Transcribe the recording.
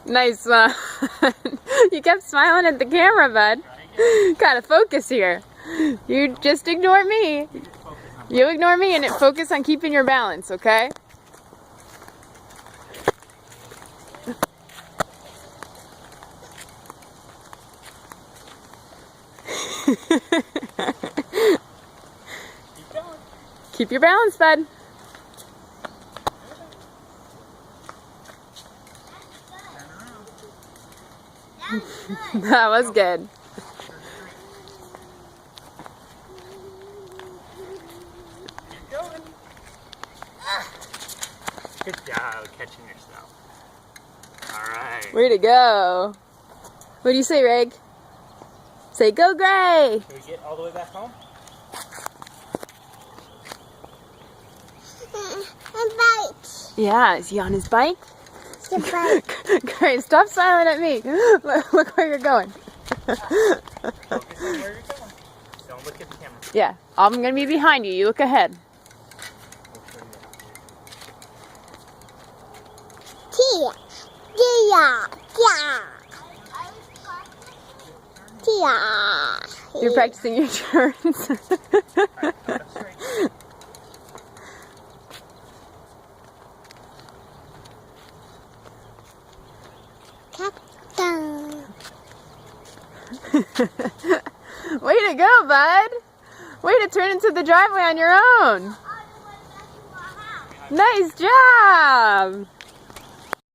Nice one. You kept smiling at the camera, bud. Gotta focus here. You just ignore me. You ignore me and focus on keeping your balance, okay? Keep your balance, bud. That was good. Keep going. Good job catching yourself. Alright. Way to go. What do you say, Reg? Say, go Gray! Can we get all the way back home? Yeah, is he on his bike? The bike. Great, stop smiling at me. Look where you're going. Focus on where you're going. Don't look at the camera. Yeah, I'm gonna be behind you. You look ahead. Tia. Tia. Tia. Tia. You're practicing your turns. Way to go, bud. Way to turn into the driveway on your own. Nice job.